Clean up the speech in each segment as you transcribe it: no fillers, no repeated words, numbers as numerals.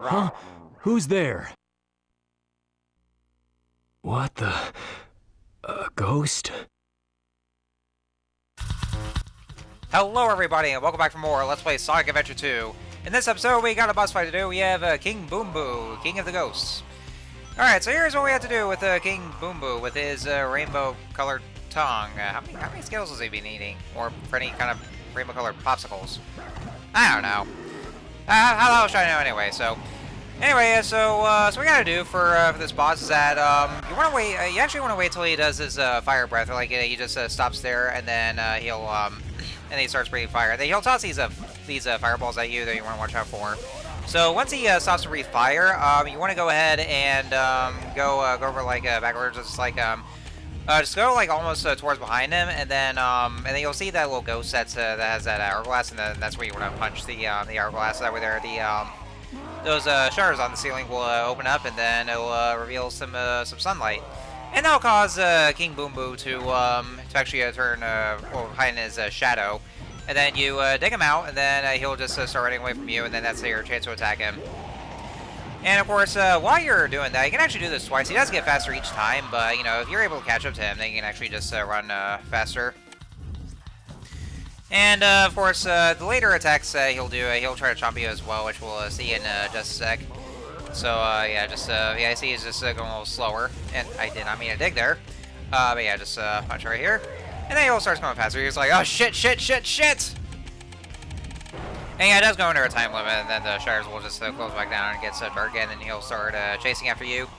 Huh? Who's there? What the... A ghost? Hello everybody and welcome back for more Let's Play Sonic Adventure 2. In this episode we got a boss fight to do. We have King Boom Boo, King of the Ghosts. Alright, so here's what we have to do with King Boom Boo with his rainbow colored tongue. How many Skittles has he been eating? Or for any kind of rainbow colored popsicles? I don't know. How the hell should I know anyway? So what we gotta do for this boss is that you want to wait. You actually want to wait till he does his fire breath, or like he just stops there, and then he'll and then he starts breathing fire. Then he'll toss these fireballs at you that you want to watch out for. So once he stops to breathe fire, you want to go ahead and go over like backwards, just go like almost towards behind him, and then you'll see that little ghost that has that hourglass, and then that's where you want to punch the hourglass. That way there, those shutters on the ceiling will open up, and then it'll reveal some sunlight, and that'll cause King Boom Boo to actually turn hide in his shadow, and then you dig him out, and then he'll just start running away from you, and then that's your chance to attack him. And of course, while you're doing that, you can actually do this twice. He does get faster each time, but you know, if you're able to catch up to him, then you can actually just run faster. And of course, the later attacks he'll do, he'll try to chomp you as well, which we'll see in just a sec. So yeah, I see he's just going a little slower, and I did not mean to dig there. But yeah, just punch right here, and then he'll start going faster. He's like, oh shit, shit, shit, shit. And yeah, it does go under a time limit, and then the shutters will just close back down and it gets dark again, and he'll start chasing after you.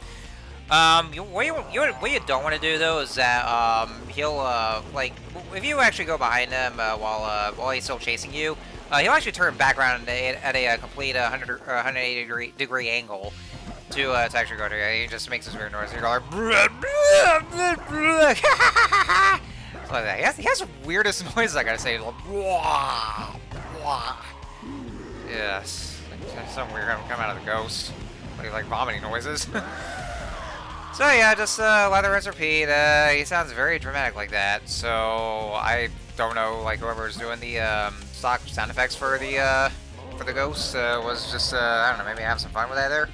What you don't want to do though is that he'll like if you actually go behind him while he's still chasing you, he'll actually turn back around at a complete 180 degree angle to actually go to you. He just makes this weird noise. You're going like, like that. He has the weirdest noises, I gotta say. Like, yes, something weird come out of the ghost, like vomiting noises. So yeah, just lather, rinse, repeat. He sounds very dramatic like that. So I don't know, like whoever's doing the stock sound effects for the ghosts was just I don't know, maybe have some fun with that there.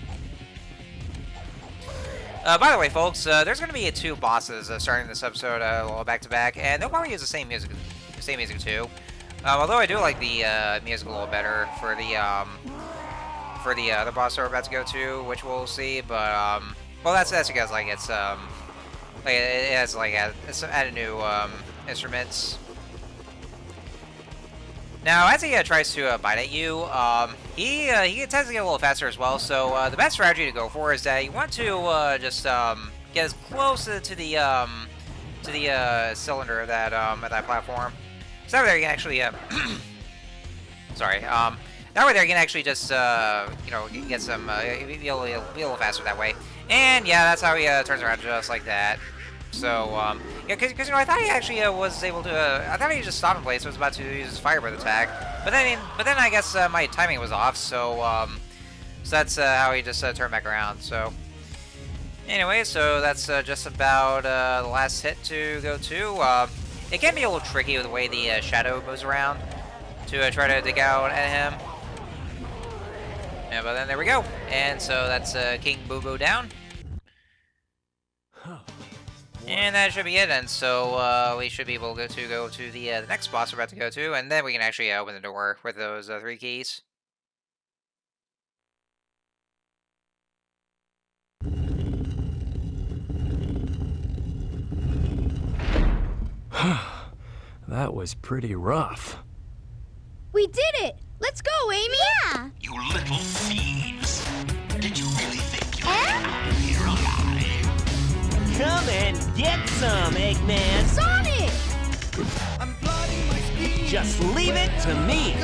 By the way, folks, there's going to be two bosses starting this episode back to back, and they'll probably use the same music too. Although I do like the music a little better for the other boss that we're about to go to, which we'll see. But well, that's because like it's like it has like some added new instruments. Now, as he tries to bite at you, he tends to get a little faster as well. So the best strategy to go for is that you want to just get as close to the cylinder of that at that platform. So that way there you can actually sorry. That way there you can actually just you know, get some be a little faster that way. And yeah, that's how he turns around just like that. So yeah, because you know, I thought he actually was able to. I thought he just stopped in place. Was about to use his fire breath attack, but then I guess my timing was off. So so that's how he just turned back around. So anyway, so that's just about the last hit to go to. It can be a little tricky with the way the shadow moves around to try to dig out at him. Yeah, but then there we go. And so that's King Boo Boo down. And that should be it. And so we should be able to go to the next boss we're about to go to, and then we can actually open the door with those 3 keys. That was pretty rough. We did it! Let's go, Amy! Yeah! You little thieves! Did you really think you were out of here alive? Come and get some, Eggman! Sonic! Just leave it to me!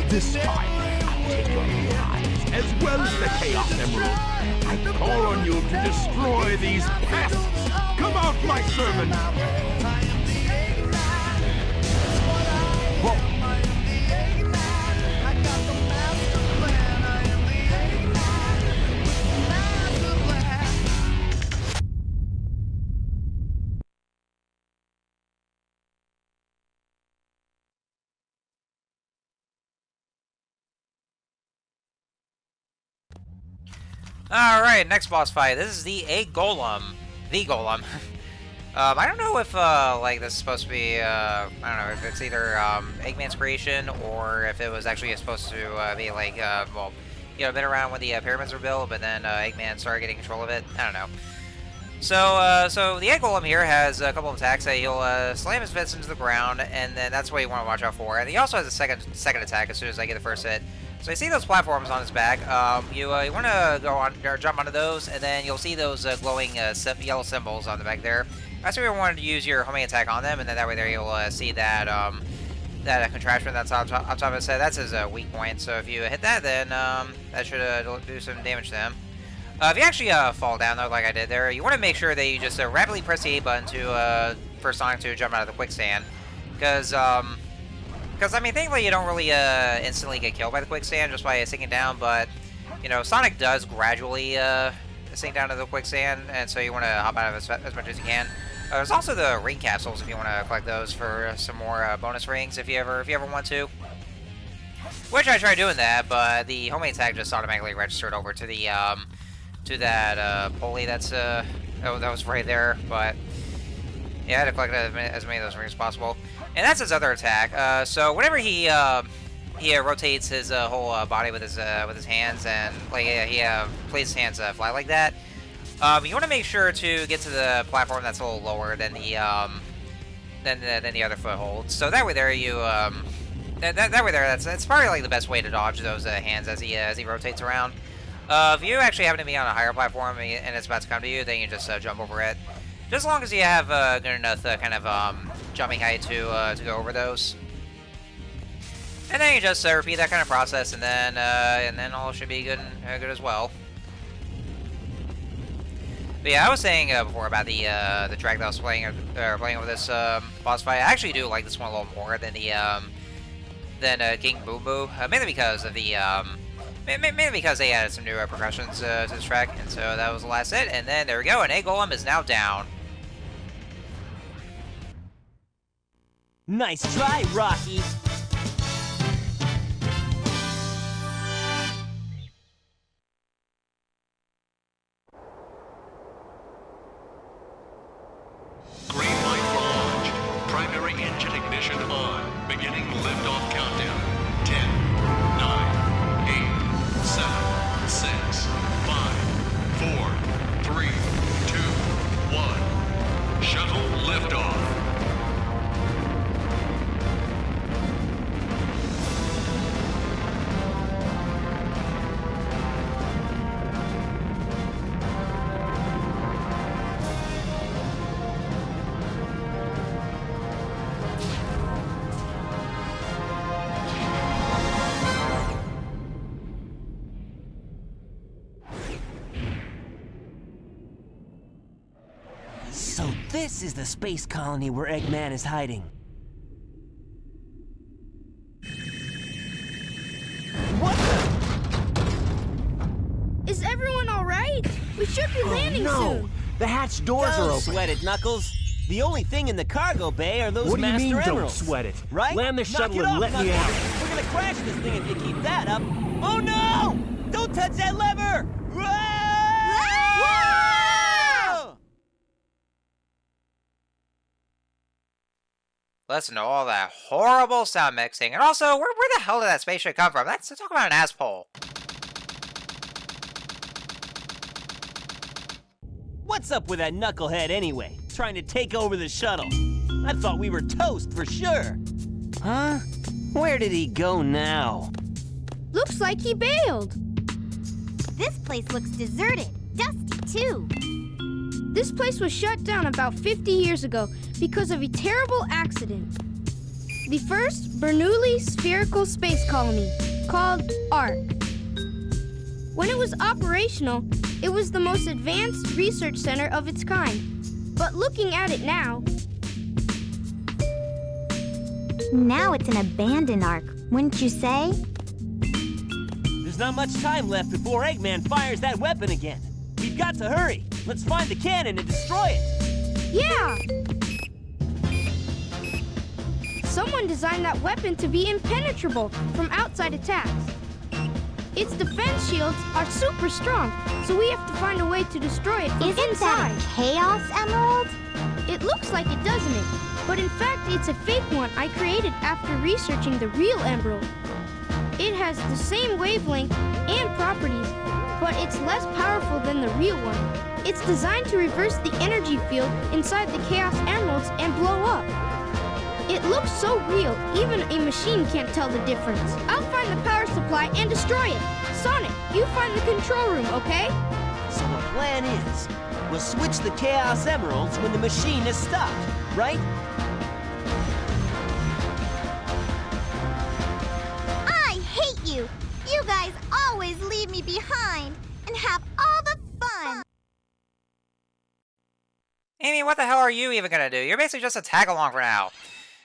This time, I'll take your lives as well as the Chaos Emerald. I call on you to destroy these pests! Come out, my servant! Alright, next boss fight. This is the Egg Golem. The Golem. I don't know if, like, this is supposed to be, I don't know, if it's either, Eggman's creation, or if it was actually supposed to, be, like, well, you know, been around when the, pyramids were built, but then, Eggman started getting control of it. I don't know. So the Egg Golem here has a couple of attacks. He'll, slam his fists into the ground, and then that's what you want to watch out for. And he also has a second attack as soon as I get the first hit. So you see those platforms on his back. You want to go on, or jump onto those, and then you'll see those glowing yellow symbols on the back there. That's where you want to use your homing attack on them, and then that way there you'll see that that contraption that's on top of his head. That's his weak point. So if you hit that, then that should do some damage to him. If you actually fall down though, like I did there, you want to make sure that you just rapidly press the A button to for Sonic to jump out of the quicksand, because I mean, thankfully you don't really instantly get killed by the quicksand just by sinking down, but you know, Sonic does gradually sink down to the quicksand, and so you want to hop out of it as much as you can. There's also the ring capsules if you want to collect those for some more bonus rings if you ever want to. Which I tried doing that, but the homing attack just automatically registered over to the to that pulley that was right there. But yeah, I had to collect as many of those rings as possible. And that's his other attack. So whenever he rotates his whole body with his hands, and like he plays his hands flat like that. You want to make sure to get to the platform that's a little lower than the other footholds. So that way there you that way there that's probably like the best way to dodge those hands as he rotates around. If you actually happen to be on a higher platform and it's about to come to you, then you just jump over it. Just as long as you have good enough kind of jumping height to go over those. And then you just repeat that kind of process, and then all should be good as well. But yeah, I was saying before about the track that I was playing over this boss fight. I actually do like this one a little more than the King Boom Boo, mainly because of the mainly because they added some new percussions to this track, and so that was the last hit. And then there we go, and Egg Golem is now down. Nice try, Rocky. Green light for launch. Primary engine ignition on. Beginning liftoff countdown. 10, 9, 8, 7, 6, 5, 4, 3, 2, 1. Shuttle liftoff. So this is the space colony where Eggman is hiding. What the? Is everyone all right? We should be landing soon. The hatch doors are open. Don't sweat it, Knuckles. The only thing in the cargo bay are those What do you master mean, emeralds. don't sweat it? Right? Land the Knock shuttle it and off, let me Knuckles. out. We're gonna crash this thing if you keep that up. Oh no! Don't touch that lever! Whoa! Listen to all that horrible sound mixing, and also, where the hell did that spaceship come from? Talk about an asshole. What's up with that knucklehead anyway? Trying to take over the shuttle. I thought we were toast for sure. Huh? Where did he go now? Looks like he bailed. This place looks deserted. Dusty, too. This place was shut down about 50 years ago because of a terrible accident. The first Bernoulli spherical space colony, called ARK. When it was operational, it was the most advanced research center of its kind. But looking at it now... Now it's an abandoned Ark, wouldn't you say? There's not much time left before Eggman fires that weapon again. We've got to hurry. Let's find the cannon and destroy it. Yeah! Someone designed that weapon to be impenetrable from outside attacks. Its defense shields are super strong, so we have to find a way to destroy it from Isn't inside. that a Chaos Emerald? It looks like it, doesn't it? But in fact, it's a fake one I created after researching the real emerald. It has the same wavelength and properties, but it's less powerful than the real one. It's designed to reverse the energy field inside the Chaos Emeralds and blow up. It looks so real, even a machine can't tell the difference. I'll find the power supply and destroy it. Sonic, you find the control room, okay? So the plan is, we'll switch the Chaos Emeralds when the machine is stopped, right? I hate you! You guys always leave me behind and have all the fun! Amy, what the hell are you even gonna do? You're basically just a tag-along for now.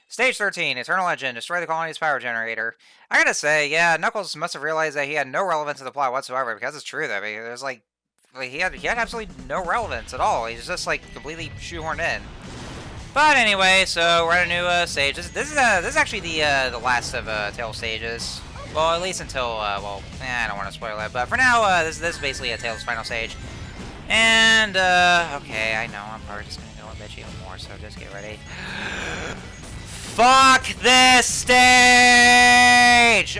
Stage 13, Eternal Engine, destroy the colony's power generator. I gotta say, yeah, Knuckles must have realized that he had no relevance to the plot whatsoever, because it's true, though. I mean, there's like he had absolutely no relevance at all. He's just like completely shoehorned in. But anyway, so we're at a new stage. This is actually the last of Tails stages. Well, at least until I don't want to spoil it, but for now, this is basically a Tails final stage. And okay, I know I'm probably just gonna go and bitch even more, so just get ready. Fuck this stage!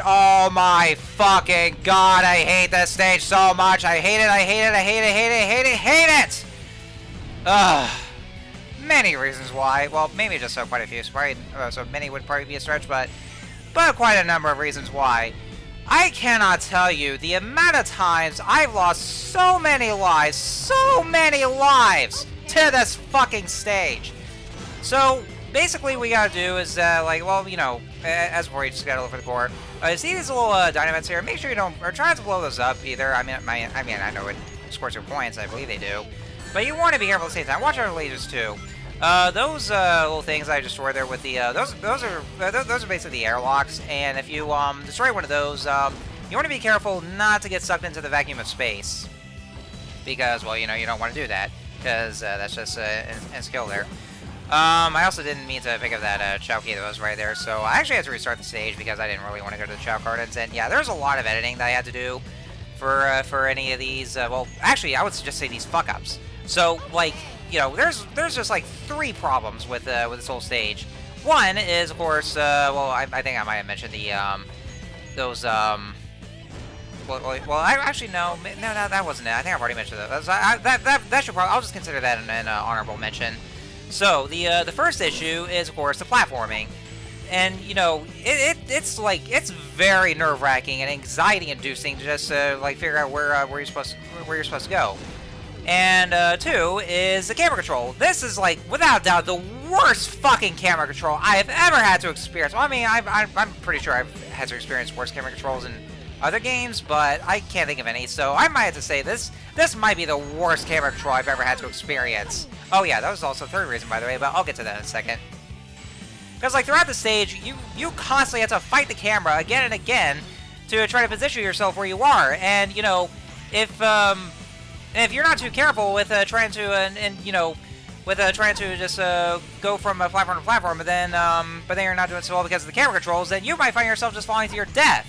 Oh my fucking god, I hate this stage so much. I hate it, I hate it, I hate it, hate it, hate it, hate it! Ugh. Many reasons why. Well, maybe just quite a few. So many would probably be a stretch, but quite a number of reasons why. I cannot tell you the amount of times I've lost so many lives to this fucking stage. So basically, what we gotta do is, as before, you just gotta look for the core. See these little dynamites here? Make sure you don't, or try not to blow those up either. I know it scores your points. I believe they do, but you want to be careful at the same time. Watch out for lasers too. Those little things I destroyed there with the those are basically the airlocks, and if you destroy one of those, you want to be careful not to get sucked into the vacuum of space, because you don't want to do that, because that's just a skill there. I also didn't mean to pick up that Chow key that was right there, so I actually had to restart the stage because I didn't really want to go to the Chow Gardens, and yeah, there's a lot of editing that I had to do for any of these. Well, actually, I would just say these fuck-ups. So, there's just like 3 problems with this whole stage. One is, of course, I think I might have mentioned the no, that wasn't it. I think I've already mentioned that. That should probably, I'll just consider that an honorable mention. So the first issue is, of course, the platforming, and it's very nerve-wracking and anxiety-inducing to just figure out where you're supposed to go. And 2 is the camera control. This is without doubt the worst fucking camera control I have ever had to experience. Well, I mean, I'm pretty sure I've had to experience worse camera controls in other games, but I can't think of any. So I might have to say this might be the worst camera control I've ever had to experience. Oh yeah, that was also the 3rd reason, by the way, but I'll get to that in a second. Because throughout the stage, you constantly have to fight the camera again and again to try to position yourself where you are, and if you're not too careful with trying to just go from platform to platform, but then you're not doing so well because of the camera controls, then you might find yourself just falling to your death.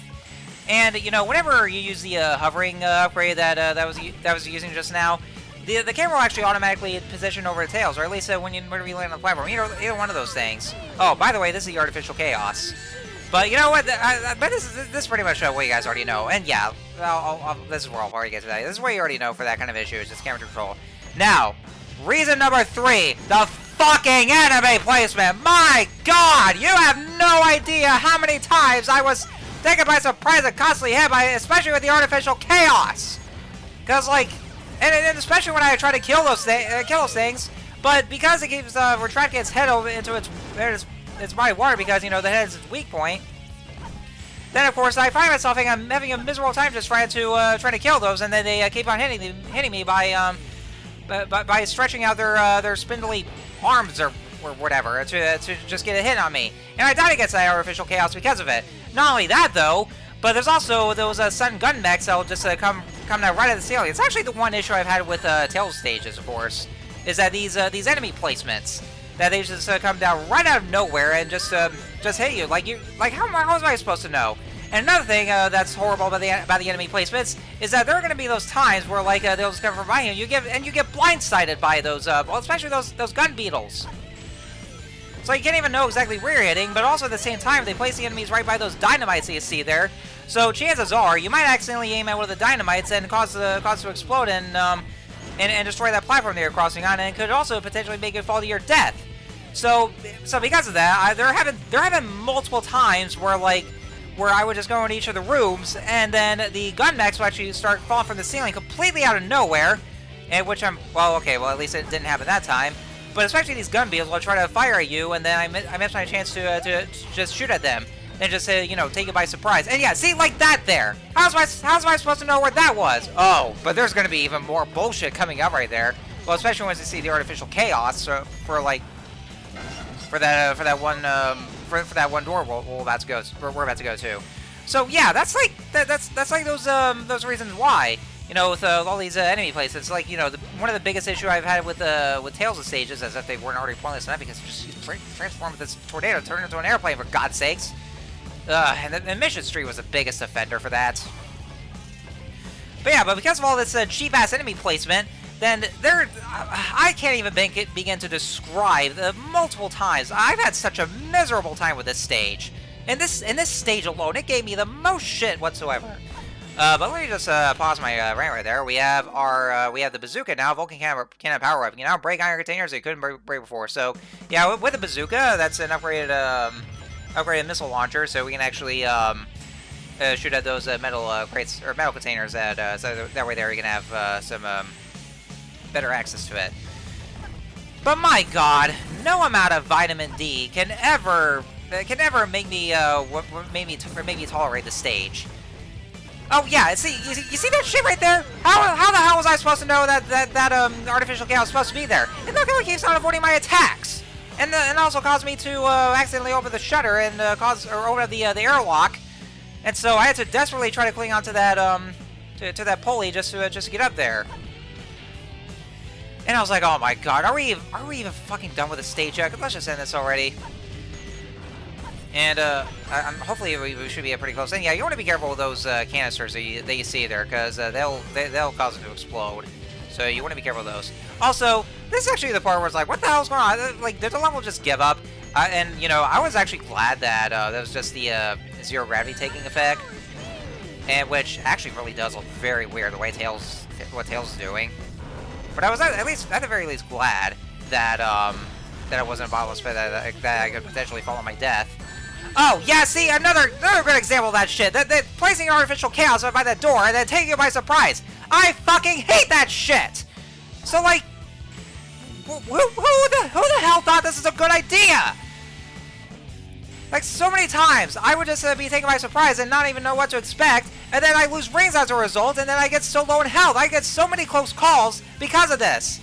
And whenever you use the hovering upgrade that was using just now, the camera will actually automatically position over the tails, or at least whenever you land on the platform. Either one of those things. Oh, by the way, this is the artificial chaos. But you know what? But this is pretty much what you guys already know. And yeah, this is where I'll already get to that. This is what you already know for that kind of issue, is just camera control. Now, reason number 3, the fucking enemy placement. My God, you have no idea how many times I was taken by surprise and constantly hit by, especially with the artificial chaos. Because and especially when I try to kill those things, but because it keeps retracting its head over into its body water, because the head is its weak point, then of course I find myself having a miserable time just trying to kill those, and then they keep on hitting me by stretching out their spindly arms or whatever to just get a hit on me, and I died against that artificial chaos because of it. Not only that though, but there's also those sun gun mechs that'll just come down right at the ceiling. It's actually the one issue I've had with Tails stages, of course, is that these enemy placements, that they just come down right out of nowhere and just hit you. How am I supposed to know? And another thing that's horrible about the enemy placements is that there are going to be those times where like they'll just come from behind you, and you get blindsided by those, well, especially those gun beetles. So you can't even know exactly where you're hitting, but also at the same time they place the enemies right by those dynamites that you see there. So chances are you might accidentally aim at one of the dynamites and cause it to explode and destroy that platform that you're crossing on, and it could also potentially make it fall to your death. So because of that, there have been multiple times where I would just go into each of the rooms, and then the gun mechs would actually start falling from the ceiling completely out of nowhere, and which at least it didn't happen that time. But especially these gun beetles will try to fire at you, and then I missed my chance to just shoot at them, and just take it by surprise. And yeah, see, like that there. How's I supposed to know where that was? Oh, but there's gonna be even more bullshit coming up right there. Well, especially once you see the artificial chaos for that one door we're about to go to. So yeah, that's like those reasons why, with all these enemy places. Like, one of the biggest issue I've had with Tales of stages, as if they weren't already pointless enough, because it just transformed with this tornado, turned into an airplane, for God's sakes. And the mission street was the biggest offender for that. But because of all this cheap-ass enemy placement, then I can't even begin to describe the multiple times I've had such a miserable time with this stage. In this stage alone, it gave me the most shit whatsoever. But let me just pause my rant right there. We have the bazooka now, Vulcan cannon power up. You can now break iron containers that you couldn't break before. So yeah, with the bazooka, that's an upgraded missile launcher, so we can actually shoot at those metal crates or metal containers. So that way there you can have some better access to it. But my God, no amount of vitamin D can ever make me tolerate the stage. Oh yeah, you see that shit right there? How the hell was I supposed to know that artificial chaos was supposed to be there? It looked like it keeps on avoiding my attacks, and also caused me to accidentally open the shutter and open up the airlock, and so I had to desperately try to cling onto that to that pulley just to get up there. And I was like, oh my God, are we even fucking done with the stage yet? Let's just end this already. And hopefully we should be pretty close. And yeah, you want to be careful with those canisters that you see there, because they'll cause it to explode. So you want to be careful with those. Also, this is actually the part where it's like, what the hell's going on? Like, did the level just give up? And I was actually glad that that was just the zero gravity taking effect, and which actually really does look very weird the way what Tails is doing. But I was at the very least glad that that it wasn't a bottomless pit, that I could potentially fall on my death. Oh yeah, see, another good example of that shit. That placing artificial chaos by that door and then taking it by surprise. I fucking hate that shit. So like, who the hell thought this is a good idea? Like, so many times I would just be taken by surprise and not even know what to expect, and then I lose rings as a result, and then I get so low in health. I get so many close calls because of this.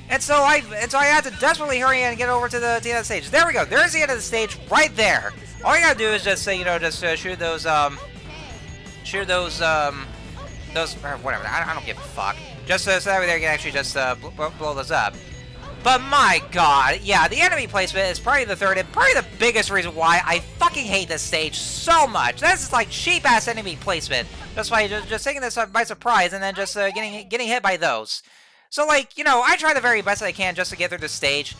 And so I had to desperately hurry and get over to the end of the stage. There we go. There's the end of the stage right there. All you gotta do is just shoot those whatever. I don't give a fuck. Just so that way there you can actually just blow those up. But my God, yeah, the enemy placement is probably the third and probably the biggest reason why I fucking hate this stage so much. This is like cheap ass enemy placement. That's why just taking this by surprise and then just getting hit by those. So like, I try the very best that I can just to get through this stage.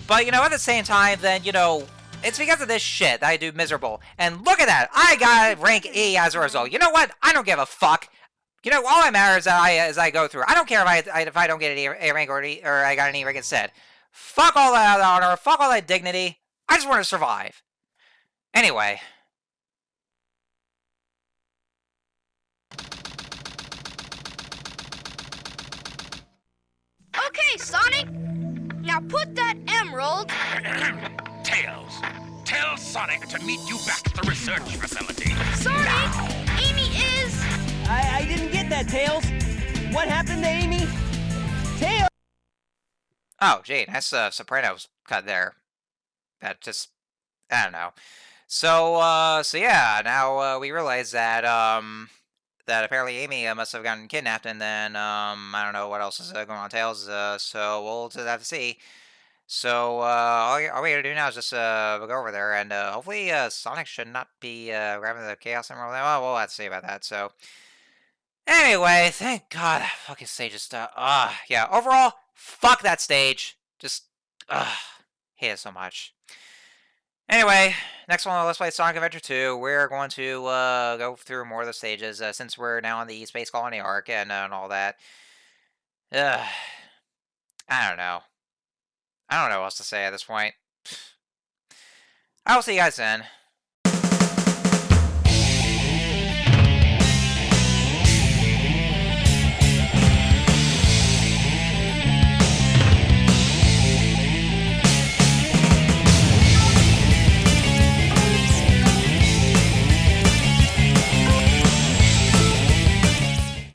But at the same time, then it's because of this shit that I do miserable. And look at that, I got rank E as a result. You know what? I don't give a fuck. All that matters is as I go through. I don't care if I don't get an A rank or I got an E rank instead. Fuck all that honor. Fuck all that dignity. I just want to survive. Anyway. Okay, Sonic. Now put that emerald. Tails, tell Sonic to meet you back at the research facility. Sonic, Amy is. I didn't get that, Tails. What happened to Amy? Tails! Oh, gee, nice Sopranos cut there. That just, I don't know. So yeah, now we realize that that apparently Amy must have gotten kidnapped, and then I don't know what else is going on, Tails. So we'll just have to see. So, all we gotta do now is just, go over there, and, hopefully, Sonic should not be, grabbing the Chaos Emerald. Well, we'll have to see about that, so. Anyway, thank God that fucking stage is, yeah, overall, fuck that stage. Just, hate it so much. Anyway, next one, let's play Sonic Adventure 2. We're going to, go through more of the stages, since we're now on the Space Colony ARK and all that. I don't know. I don't know what else to say at this point. I will see you guys then.